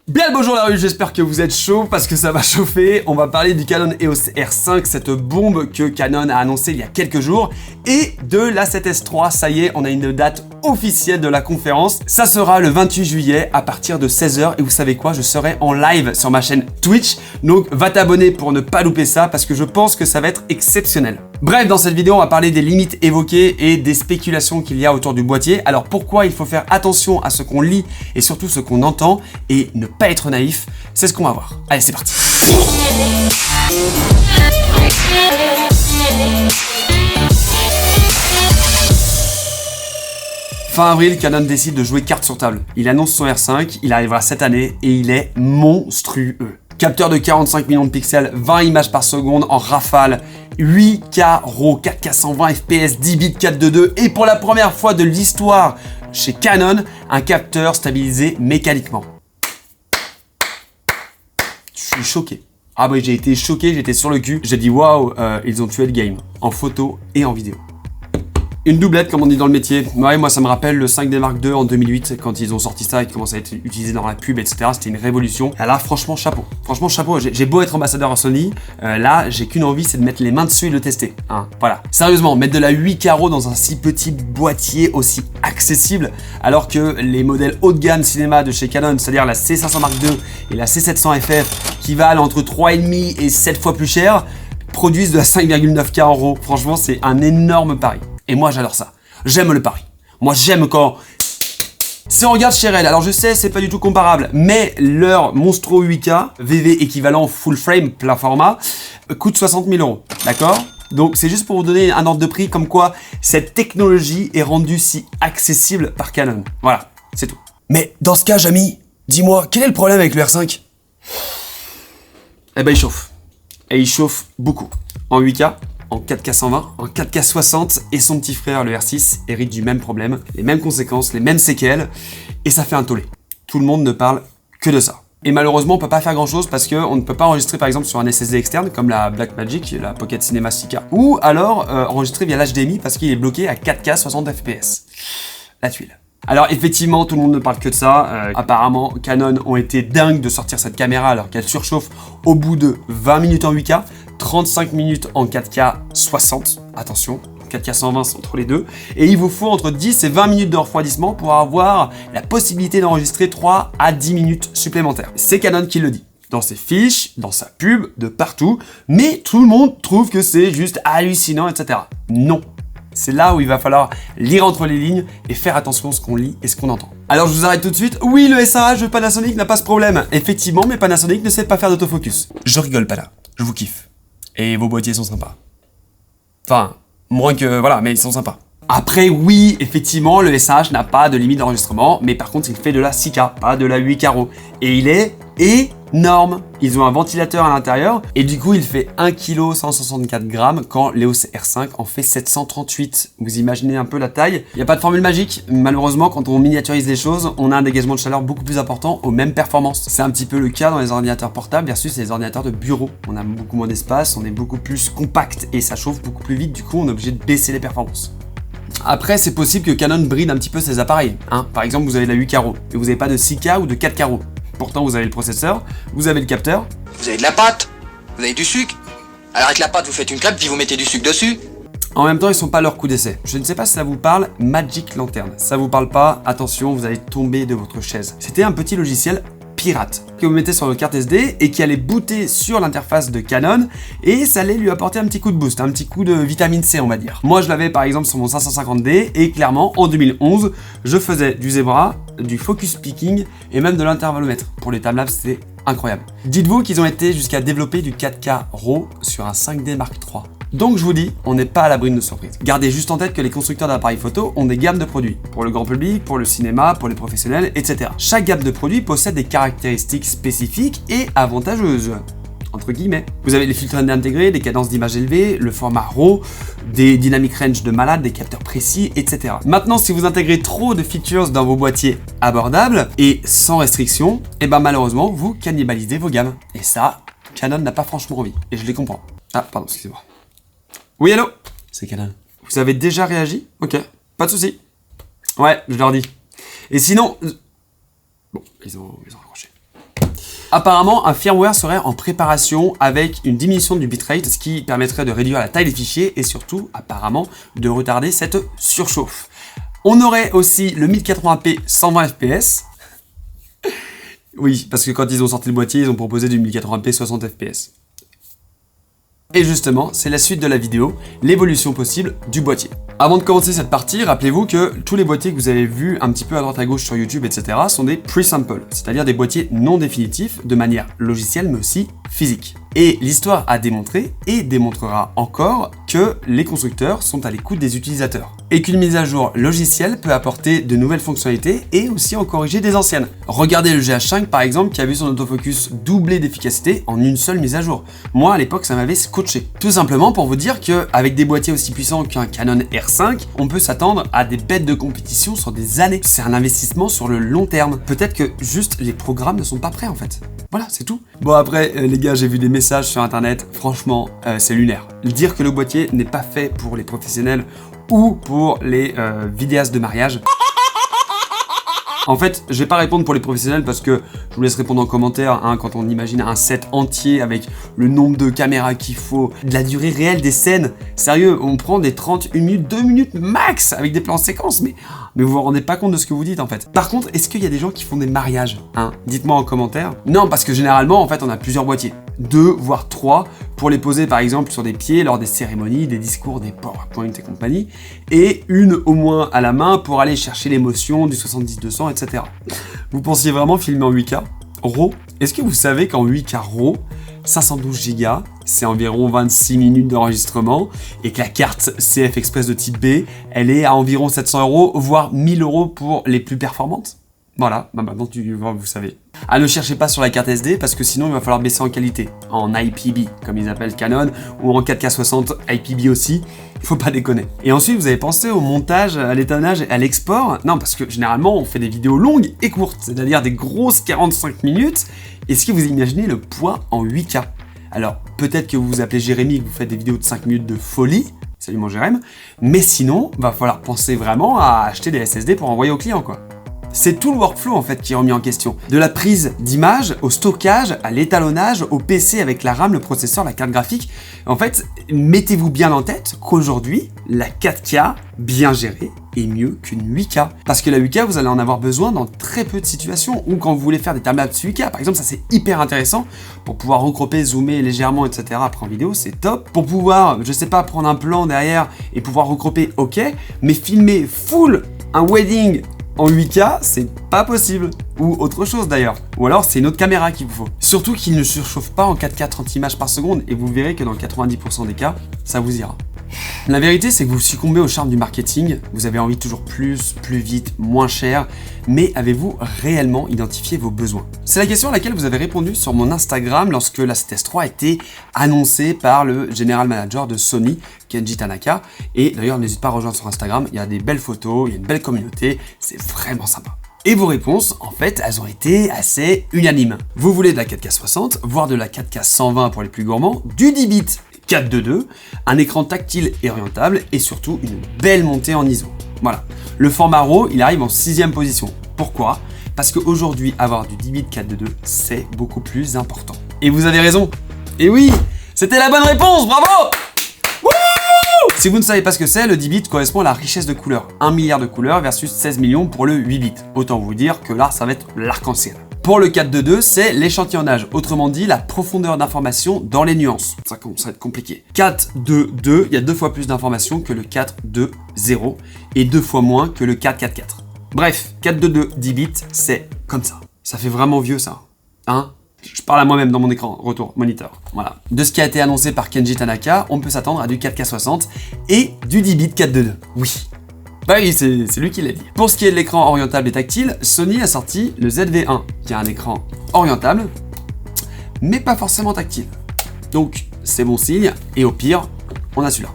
Bien le bonjour la rue, j'espère que vous êtes chaud parce que ça va chauffer. On va parler du Canon EOS R5, cette bombe que Canon a annoncée il y a quelques jours, et de la 7S III. Ça y est, on a une date officielle de la conférence. Ça sera le 28 juillet à partir de 16h et vous savez quoi, je serai en live sur ma chaîne Twitch. Donc va t'abonner pour ne pas louper ça parce que je pense que ça va être exceptionnel. Bref, dans cette vidéo, on va parler des limites évoquées et des spéculations qu'il y a autour du boîtier. Alors pourquoi il faut faire attention à ce qu'on lit et surtout ce qu'on entend et ne pas être naïf, c'est ce qu'on va voir. Allez, c'est parti. Fin avril, Canon décide de jouer carte sur table. Il annonce son R5, il arrivera cette année et il est monstrueux. Capteur de 45 millions de pixels, 20 images par seconde en rafale, 8K RAW, 4K 120 fps, 10 bits 422 et pour la première fois de l'histoire chez Canon, un capteur stabilisé mécaniquement. Je suis choqué. Ah oui, j'ai été choqué, j'étais sur le cul. J'ai dit waouh, ils ont tué le game, en photo et en vidéo. Une doublette, comme on dit dans le métier. Ouais, moi ça me rappelle le 5D Mark II en 2008, quand ils ont sorti ça et commencé à être utilisé dans la pub, etc. C'était une révolution. Et là, franchement, chapeau. Franchement, chapeau. J'ai beau être ambassadeur à Sony, là, j'ai qu'une envie, c'est de mettre les mains dessus et de le tester. Hein, voilà. Sérieusement, mettre de la 8K RAW dans un si petit boîtier aussi accessible, alors que les modèles haut de gamme cinéma de chez Canon, c'est-à-dire la C500 Mark II et la C700 FF, qui valent entre 3,5 et 7 fois plus cher, produisent de la 5,9K en RAW. Franchement, c'est un énorme pari. Et moi, j'adore ça. J'aime le pari. Moi, j'aime quand... Si on regarde chez RED, alors je sais, c'est pas du tout comparable, mais leur monstrueux 8K, VV équivalent full frame, plein format, coûte 60 000 €. D'accord ? Donc, c'est juste pour vous donner un ordre de prix comme quoi cette technologie est rendue si accessible par Canon. Voilà, c'est tout. Mais dans ce cas, Jamy, dis-moi, quel est le problème avec le R5 ? Eh ben, il chauffe. Et il chauffe beaucoup. En 8K, en 4K 120, en 4K 60 et son petit frère le R6 hérite du même problème, les mêmes conséquences, les mêmes séquelles et ça fait un tollé. Tout le monde ne parle que de ça. Et malheureusement on peut pas faire grand chose parce qu'on ne peut pas enregistrer par exemple sur un SSD externe comme la Blackmagic, la Pocket Cinema 6K ou alors enregistrer via l'HDMI parce qu'il est bloqué à 4K 60 fps. La tuile. Alors effectivement, tout le monde ne parle que de ça. Apparemment, Canon ont été dingues de sortir cette caméra alors qu'elle surchauffe au bout de 20 minutes en 8K, 35 minutes en 4K 60, attention, 4K 120 c'est entre les deux, et il vous faut entre 10 et 20 minutes de refroidissement pour avoir la possibilité d'enregistrer 3 à 10 minutes supplémentaires. C'est Canon qui le dit. Dans ses fiches, dans sa pub, de partout, mais tout le monde trouve que c'est juste hallucinant, etc. Non. C'est là où il va falloir lire entre les lignes et faire attention à ce qu'on lit et ce qu'on entend. Alors je vous arrête tout de suite. Oui, le SAH de Panasonic n'a pas ce problème. Effectivement, mais Panasonic ne sait pas faire d'autofocus. Je rigole pas là. Je vous kiffe. Et vos boîtiers sont sympas. Enfin, moins que... voilà, mais ils sont sympas. Après, oui, effectivement, le SAH n'a pas de limite d'enregistrement, mais par contre, il fait de la 6K, pas de la 8K RAW. Et il est énorme. Ils ont un ventilateur à l'intérieur, et du coup, il fait 1 kg 164 grammes quand l'EOS R5 en fait 738. Vous imaginez un peu la taille. Il n'y a pas de formule magique. Malheureusement, quand on miniaturise les choses, on a un dégagement de chaleur beaucoup plus important aux mêmes performances. C'est un petit peu le cas dans les ordinateurs portables versus les ordinateurs de bureau. On a beaucoup moins d'espace, on est beaucoup plus compact, et ça chauffe beaucoup plus vite, du coup, on est obligé de baisser les performances. Après, c'est possible que Canon bride un petit peu ses appareils. Hein. Par exemple, vous avez de la 8K RAW et vous n'avez pas de 6K ou de 4K RAW. Pourtant, vous avez le processeur, vous avez le capteur. Vous avez de la pâte, vous avez du sucre. Alors avec la pâte, vous faites une crêpe puis vous mettez du sucre dessus. En même temps, ils sont pas à leur coup d'essai. Je ne sais pas si ça vous parle, Magic Lantern. Ça vous parle pas, attention, vous allez tomber de votre chaise. C'était un petit logiciel pirate que vous mettez sur votre carte SD et qui allait booter sur l'interface de Canon et ça allait lui apporter un petit coup de boost, un petit coup de vitamine C on va dire. Moi je l'avais par exemple sur mon 550D et clairement en 2011 je faisais du zebra, du focus picking et même de l'intervalomètre. Pour les timelapses c'était incroyable. Dites-vous qu'ils ont été jusqu'à développer du 4K RAW sur un 5D Mark III. Donc je vous dis, on n'est pas à l'abri de surprises. Gardez juste en tête que les constructeurs d'appareils photo ont des gammes de produits. Pour le grand public, pour le cinéma, pour les professionnels, etc. Chaque gamme de produits possède des caractéristiques spécifiques et avantageuses. Entre guillemets. Vous avez les filtres ND intégrés, des cadences d'image élevées, le format RAW, des dynamic range de malade, des capteurs précis, etc. Maintenant, si vous intégrez trop de features dans vos boîtiers abordables et sans restriction, et ben malheureusement, vous cannibalisez vos gammes. Et ça, Canon n'a pas franchement envie. Et je les comprends. Ah, pardon, excusez-moi. Oui, allô ? C'est Canon. Vous avez déjà réagi ? Ok, pas de soucis. Ouais, je leur dis. Et sinon... Bon, ils ont raccroché. Apparemment, un firmware serait en préparation avec une diminution du bitrate, ce qui permettrait de réduire la taille des fichiers et surtout, apparemment, de retarder cette surchauffe. On aurait aussi le 1080p 120 fps. Oui, parce que quand ils ont sorti le boîtier, ils ont proposé du 1080p 60 fps. Et justement, c'est la suite de la vidéo, l'évolution possible du boîtier. Avant de commencer cette partie, rappelez-vous que tous les boîtiers que vous avez vus un petit peu à droite à gauche sur YouTube, etc. sont des pre-samples, c'est-à-dire des boîtiers non définitifs de manière logicielle mais aussi physique. Et l'histoire a démontré, et démontrera encore, que les constructeurs sont à l'écoute des utilisateurs. Et qu'une mise à jour logicielle peut apporter de nouvelles fonctionnalités et aussi en corriger des anciennes. Regardez le GH5 par exemple qui a vu son autofocus doubler d'efficacité en une seule mise à jour. Moi à l'époque ça m'avait scotché. Tout simplement pour vous dire qu'avec des boîtiers aussi puissants qu'un Canon R5, on peut s'attendre à des bêtes de compétition sur des années. C'est un investissement sur le long terme. Peut-être que juste les programmes ne sont pas prêts en fait. Voilà, c'est tout. Bon après, les gars, j'ai vu des messages sur internet, franchement, c'est lunaire. Dire que le boîtier n'est pas fait pour les professionnels ou pour les vidéastes de mariage. En fait, je vais pas répondre pour les professionnels parce que je vous laisse répondre en commentaire hein, quand on imagine un set entier avec le nombre de caméras qu'il faut, de la durée réelle des scènes. Sérieux, on prend des 31 minutes, 2 minutes max avec des plans séquences, mais vous vous rendez pas compte de ce que vous dites en fait. Par contre, est-ce qu'il y a des gens qui font des mariages hein? Dites-moi en commentaire. Non, parce que généralement, en fait, on a plusieurs boîtiers. 2 voire 3 pour les poser par exemple sur des pieds lors des cérémonies, des discours, des PowerPoint et compagnie, et une au moins à la main pour aller chercher l'émotion du 70-200, etc. Vous pensiez vraiment filmer en 8K RAW? Est-ce que vous savez qu'en 8K RAW, 512 Go, c'est environ 26 minutes d'enregistrement, et que la carte CF Express de type B, elle est à environ 700 €, voire 1000 € pour les plus performantes? Voilà, bah maintenant vous savez. Ah, ne cherchez pas sur la carte SD parce que sinon il va falloir baisser en qualité, en IPB comme ils appellent Canon, ou en 4K 60 IPB aussi, faut pas déconner. Et ensuite vous avez pensé au montage, à l'étonnage et à l'export? Non, parce que généralement on fait des vidéos longues et courtes, c'est-à-dire des grosses 45 minutes. Est-ce que vous imaginez le poids en 8K? Alors peut-être que vous vous appelez Jérémy, que vous faites des vidéos de 5 minutes de folie, salut mon Jérémy, mais sinon va falloir penser vraiment à acheter des SSD pour envoyer au client quoi. C'est tout le workflow en fait qui est remis en question. De la prise d'image, au stockage, à l'étalonnage, au PC avec la RAM, le processeur, la carte graphique. En fait, mettez-vous bien en tête qu'aujourd'hui, la 4K bien gérée est mieux qu'une 8K. Parce que la 8K, vous allez en avoir besoin dans très peu de situations. Ou quand vous voulez faire des timelapses 8K, par exemple, ça c'est hyper intéressant. Pour pouvoir recropper, zoomer légèrement, etc. après en vidéo, c'est top. Pour pouvoir, je sais pas, prendre un plan derrière et pouvoir recropper, ok. Mais filmer full un wedding en 8K, c'est pas possible. Ou autre chose d'ailleurs. Ou alors c'est une autre caméra qu'il vous faut. Surtout qu'il ne surchauffe pas en 4K 30 images par seconde et vous verrez que dans 90% des cas, ça vous ira. La vérité, c'est que vous succombez au charme du marketing, vous avez envie de toujours plus, plus vite, moins cher, mais avez-vous réellement identifié vos besoins? C'est la question à laquelle vous avez répondu sur mon Instagram lorsque la C-Test III a été annoncée par le General Manager de Sony, Kenji Tanaka, et d'ailleurs n'hésite pas à rejoindre sur Instagram, il y a des belles photos, il y a une belle communauté, c'est vraiment sympa. Et vos réponses, en fait, elles ont été assez unanimes. Vous voulez de la 4K 60, voire de la 4K 120 pour les plus gourmands, du 10 bits 422, un écran tactile et orientable et surtout une belle montée en ISO. Voilà. Le format RAW, il arrive en 6e position. Pourquoi? Parce qu'aujourd'hui, avoir du 10 bits 422, c'est beaucoup plus important. Et vous avez raison. Et oui, c'était la bonne réponse, bravo! Si vous ne savez pas ce que c'est, le 10 bits correspond à la richesse de couleurs. 1 milliard de couleurs versus 16 millions pour le 8 bits. Autant vous dire que là, ça va être l'arc-en-ciel. Pour le 422, c'est l'échantillonnage, autrement dit la profondeur d'information dans les nuances. Ça commence à être compliqué. 422, il y a 2 fois plus d'informations que le 420 et 2 fois moins que le 444. Bref, 422 10 bits, c'est comme ça. Ça fait vraiment vieux ça. Hein? Je parle à moi-même dans mon écran, retour, moniteur, voilà. De ce qui a été annoncé par Kenji Tanaka, on peut s'attendre à du 4K 60 et du 10 bits 422. Oui. Bah oui, c'est lui qui l'a dit. Pour ce qui est de l'écran orientable et tactile, Sony a sorti le ZV-1, qui a un écran orientable, mais pas forcément tactile. Donc, c'est bon signe, et au pire, on a celui-là.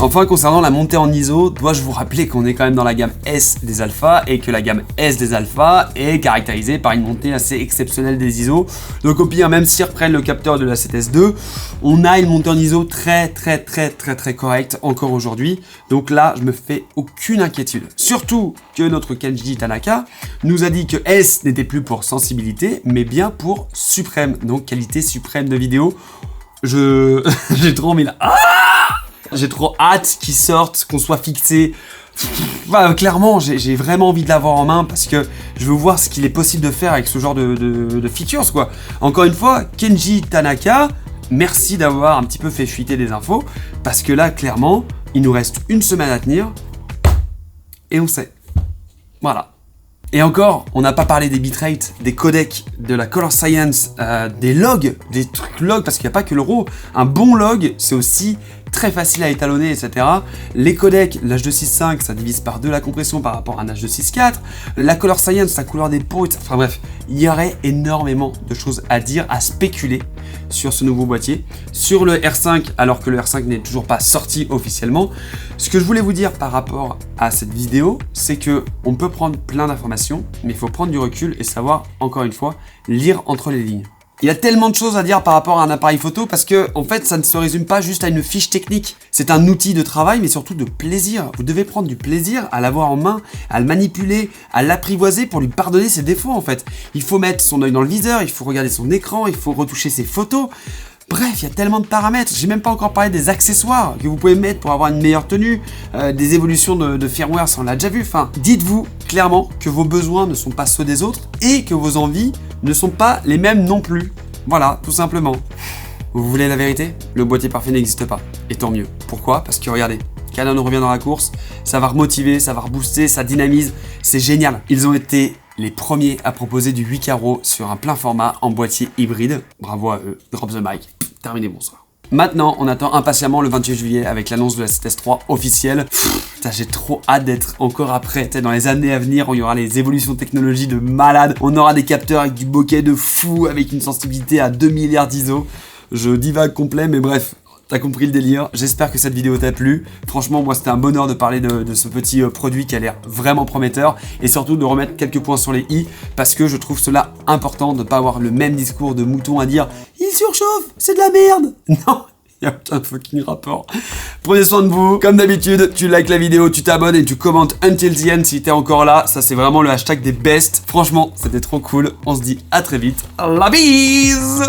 Enfin, concernant la montée en ISO, dois-je vous rappeler qu'on est quand même dans la gamme S des alphas et que la gamme S des alphas est caractérisée par une montée assez exceptionnelle des ISO. Donc au pire, même s'ils reprennent le capteur de la 7S2, on a une montée en ISO très correcte encore aujourd'hui. Donc là, je me fais aucune inquiétude. Surtout que notre Kenji Tanaka nous a dit que S n'était plus pour sensibilité, mais bien pour suprême, donc qualité suprême de vidéo. J'ai trop envie là. J'ai trop hâte qu'ils sortent, qu'on soit fixé. Bah, clairement, j'ai vraiment envie de l'avoir en main parce que je veux voir ce qu'il est possible de faire avec ce genre de features, quoi. Encore une fois, Kenji Tanaka, merci d'avoir un petit peu fait fuiter des infos parce que là, clairement, il nous reste une semaine à tenir et on sait. Voilà. Et encore, on n'a pas parlé des bitrates, des codecs, de la color science, des logs, des trucs logs, parce qu'il n'y a pas que le RAW. Un bon log, c'est aussi très facile à étalonner, etc. Les codecs, l'H265, ça divise par 2 la compression par rapport à un H264. La color science, la couleur des peaux, etc. Enfin bref, il y aurait énormément de choses à dire, à spéculer sur ce nouveau boîtier. Sur le R5, alors que le R5 n'est toujours pas sorti officiellement, ce que je voulais vous dire par rapport à cette vidéo, c'est que on peut prendre plein d'informations, mais il faut prendre du recul et savoir, encore une fois, lire entre les lignes. Il y a tellement de choses à dire par rapport à un appareil photo parce que, en fait, ça ne se résume pas juste à une fiche technique. C'est un outil de travail, mais surtout de plaisir. Vous devez prendre du plaisir à l'avoir en main, à le manipuler, à l'apprivoiser pour lui pardonner ses défauts, en fait. Il faut mettre son œil dans le viseur, il faut regarder son écran, il faut retoucher ses photos. Bref, il y a tellement de paramètres. J'ai même pas encore parlé des accessoires que vous pouvez mettre pour avoir une meilleure tenue, des évolutions de firmware, ça on l'a déjà vu. Enfin, dites-vous clairement que vos besoins ne sont pas ceux des autres et que vos envies ne sont pas les mêmes non plus. Voilà, tout simplement. Vous voulez la vérité? Le boîtier parfait n'existe pas. Et tant mieux. Pourquoi? Parce que regardez, Canon revient dans la course, ça va remotiver, ça va rebooster, ça dynamise. C'est génial. Ils ont été les premiers à proposer du 8K RAW sur un plein format en boîtier hybride. Bravo à eux. Drop the mic. Terminé, bonsoir. Maintenant, on attend impatiemment le 28 juillet avec l'annonce de la 7S3 officielle. J'ai trop hâte d'être encore après. Dans les années à venir, il y aura les évolutions technologiques de malade. On aura des capteurs avec du bokeh de fou, avec une sensibilité à 2 milliards d'ISO. Je divague complet, mais bref. T'as compris le délire, j'espère que cette vidéo t'a plu. Franchement, moi c'était un bonheur de parler de ce petit produit qui a l'air vraiment prometteur et surtout de remettre quelques points sur les i parce que je trouve cela important de ne pas avoir le même discours de mouton à dire « Il surchauffe, c'est de la merde !» Non, il n'y a aucun fucking rapport. Prenez soin de vous, comme d'habitude, tu likes la vidéo, tu t'abonnes et tu commentes until the end si t'es encore là. Ça c'est vraiment le hashtag des bests. Franchement, c'était trop cool. On se dit à très vite. La bise!